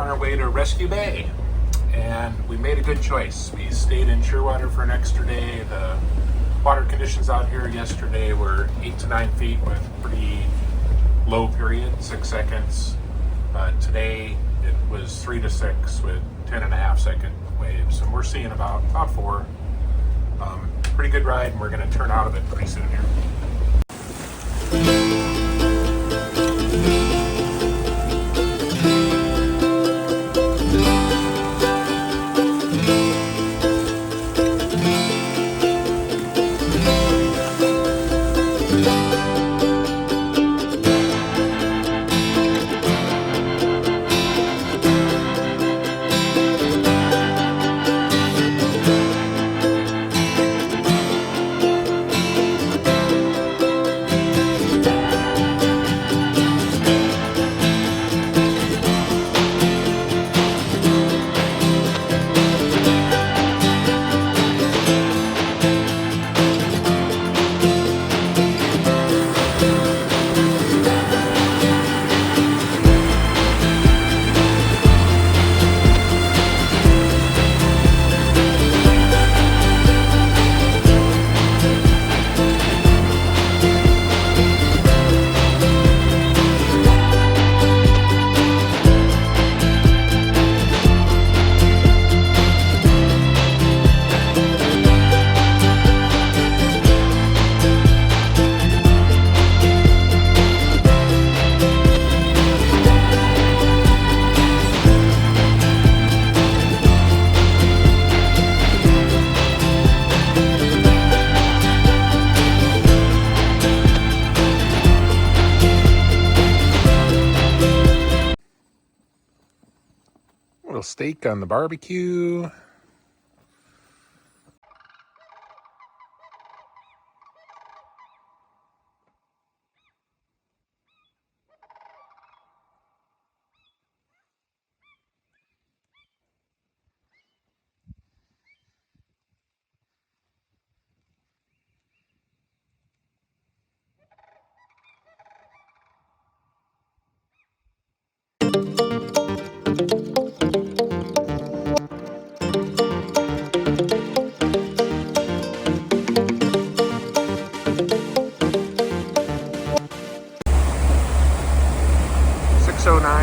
our way to Rescue Bay, and we made a good choice. We stayed in Shearwater for an extra day. The water conditions out here yesterday were 8 to 9 feet with pretty low period, 6 seconds. But today it was 3 to 6 with 10.5-second waves, and we're seeing about 4. Pretty good ride, and we're going to turn out of it pretty soon here. Little steak on the barbecue.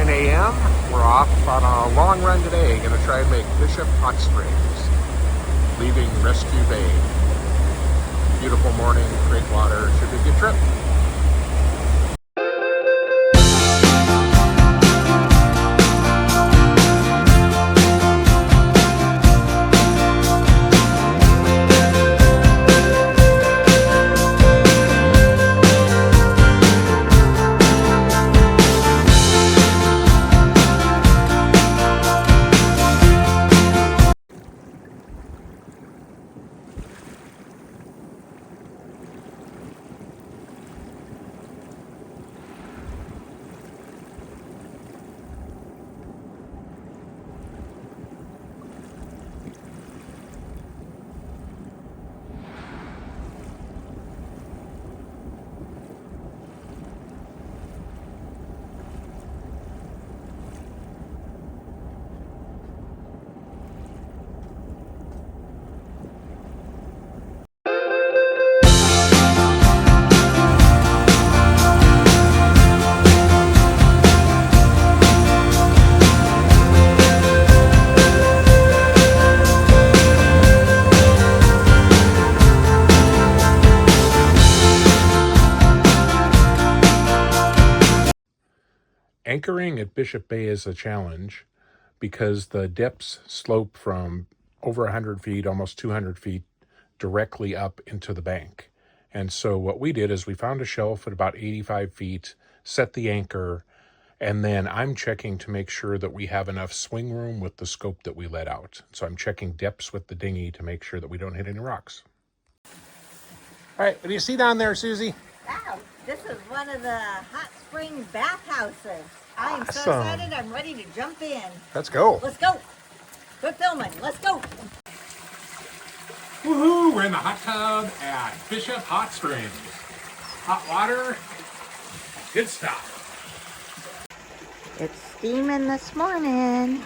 A.m. We're off on a long run today. Going to try and make Bishop Hot Springs, leaving Rescue Bay. Beautiful morning, great water. Should be a good trip. Anchoring at Bishop Bay is a challenge because the dips slope from over 100 feet, almost 200 feet, directly up into the bank. And so what we did is we found a shelf at about 85 feet, set the anchor, and then I'm checking to make sure that we have enough swing room with the scope that we let out. So I'm checking depths with the dinghy to make sure that we don't hit any rocks. All right, what do you see down there, Susie? Wow, this is one of the hot spring bathhouses. I am so Awesome. excited, I'm ready to jump in. Let's go. Let's go. Quit filming, let's go. Woohoo, we're in the hot tub at Bishop Hot Springs. Hot water, good stuff. It's steaming this morning,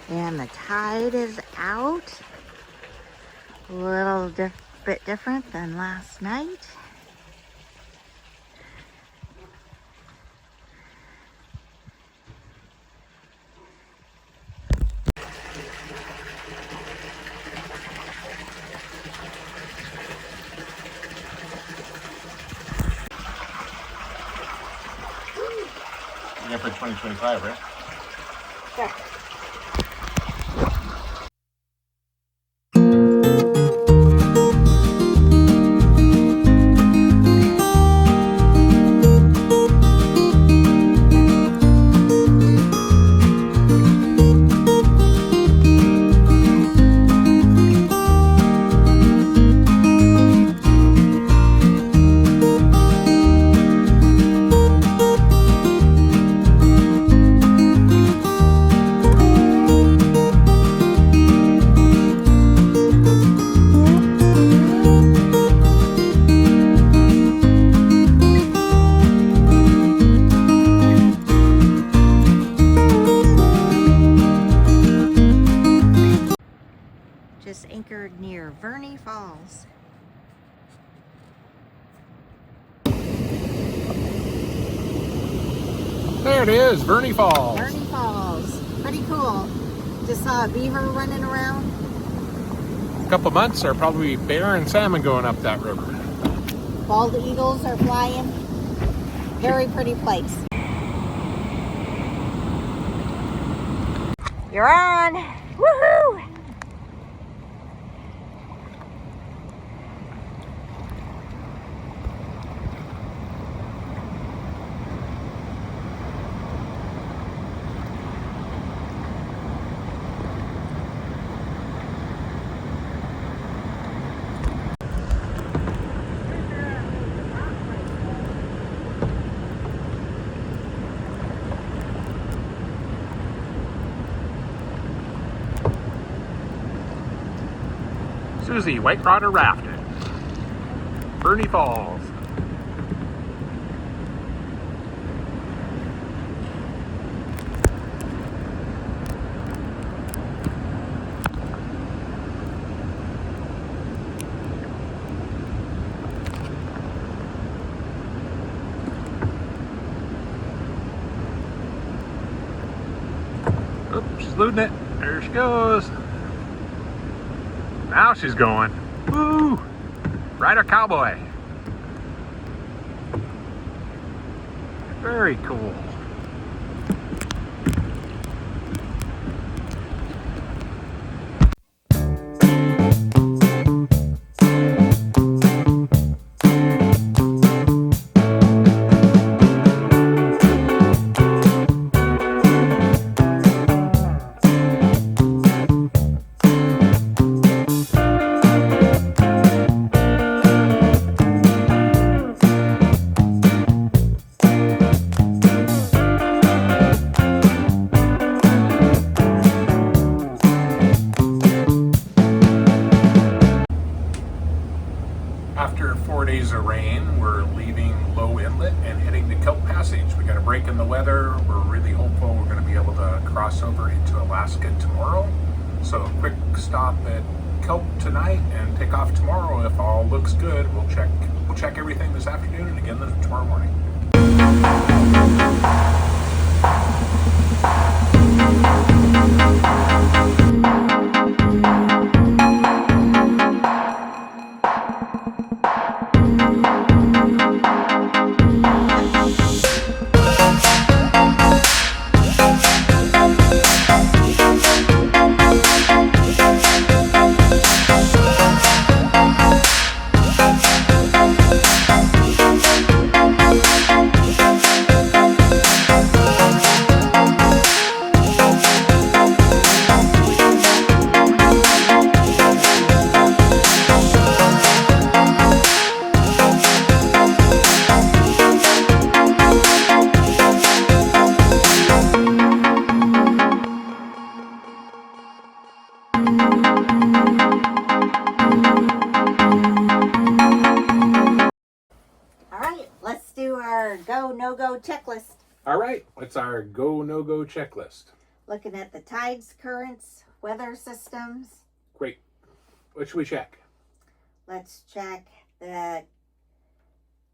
and the tide is out. A little bit different than last night. Yeah, for 2025, right? Yeah. Just anchored near Verney Falls. There it is, Verney Falls. Verney Falls. Pretty cool. Just saw a beaver running around. A couple months, there are probably bear and salmon going up that river. Bald eagles are flying. Very pretty place. You're on. Woohoo! Susie, white rod or rafting? Verney Falls. Oh, she's loading it. There she goes. Now she's going. Woo! Rider cowboy. Very cool. After 4 days of rain, we're leaving Lowe Inlet and heading to Kelp Passage. We got a break in the weather. We're really hopeful we're going to be able to cross over into Alaska tomorrow. So a quick stop at Kelp tonight and take off tomorrow. If all looks good, we'll check everything this afternoon and again tomorrow morning. All right, let's do our go, no-go checklist. All right, what's our go, no-go checklist? Looking at the tides, currents, weather systems. Great. What should we check? Let's check the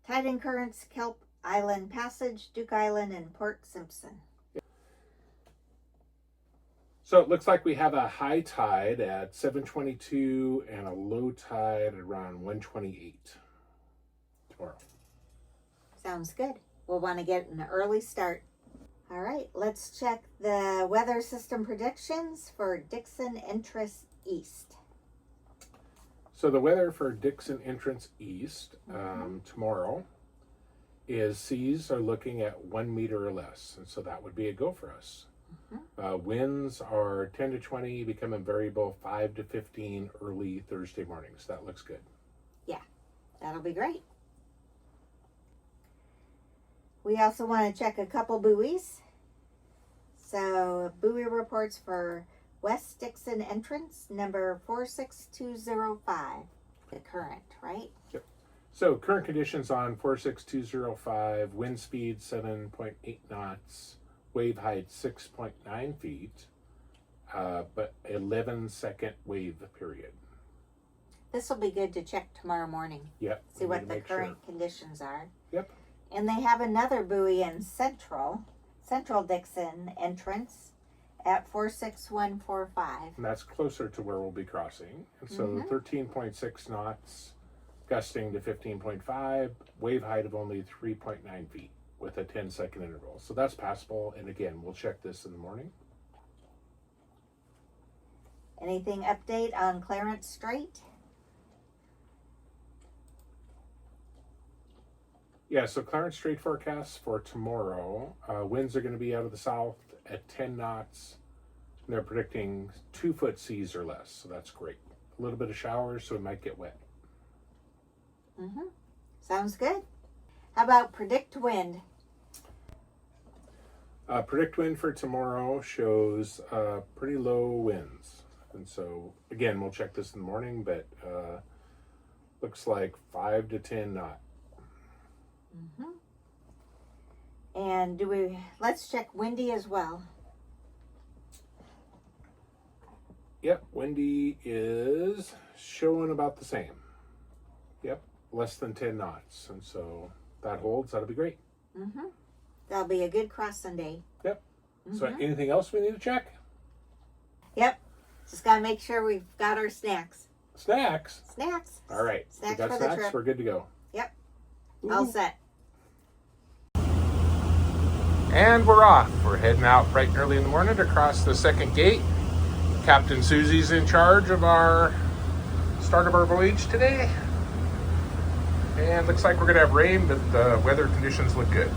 tide and currents, Kelp Passage, Duke Island, and Port Simpson. So it looks like we have a high tide at 7:22 and a low tide at around 1:28 tomorrow. Sounds good. We'll want to get an early start. All right, let's check the weather system predictions for Dixon entrance east. So the weather for Dixon entrance east tomorrow is seas are looking at 1 meter or less. And so that would be a go for us. Winds are 10 to 20, becoming variable 5 to 15 early Thursday mornings. That looks good. Yeah, that'll be great. We also want to check a couple buoys. So buoy reports for West Dixon entrance, number 46205. The current, right? Yep. So current conditions on 46205, wind speed 7.8 knots, wave height 6.9 feet, but 11-second wave period. This will be good to check tomorrow morning. Yep. See what the current conditions are. Yep. And they have another buoy in Central Dixon entrance at 46145. And that's closer to where we'll be crossing. And so 13.6 knots, gusting to 15.5, wave height of only 3.9 feet with a 10-second interval. So that's passable. And again, we'll check this in the morning. Anything update on Clarence Strait? Yeah, so Clarence Strait forecast for tomorrow. Winds are going to be out of the south at 10 knots. And they're predicting 2-foot seas or less. So that's great. A little bit of showers, so it might get wet. Sounds good. How about predict wind? Predict wind for tomorrow shows pretty low winds. And so, again, we'll check this in the morning, but looks like 5 to 10 knot. And let's check windy as well. Yep, windy is showing about the same. Yep, less than 10 knots. And so that holds, that'll be great. That'll be a good crossing day. Yep. So anything else we need to check? Yep. Just got to make sure we've got our snacks. Snacks? Snacks. All right. Snacks we got for the snacks, trip. we're good to go. Yep. All set. And we're off. We're heading out bright and early in the morning to cross the second gate. Captain Susie's in charge of our start of our voyage today. And looks like we're going to have rain, but the weather conditions look good.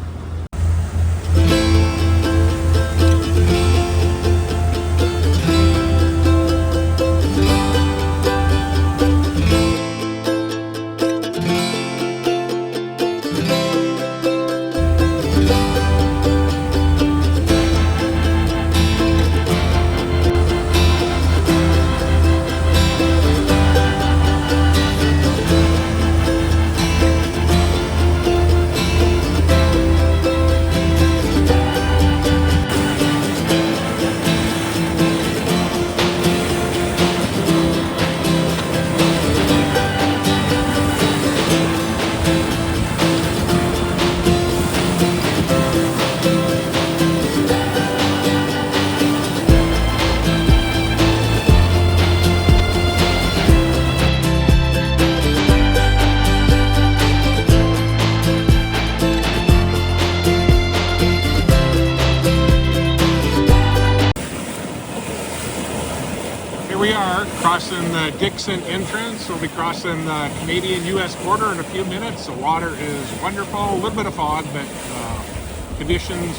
Here we are crossing the Dixon entrance. We'll be crossing the Canadian-U.S. border in a few minutes. The water is wonderful, a little bit of fog, but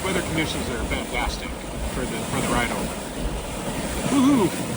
weather conditions are fantastic for the ride over. Woohoo!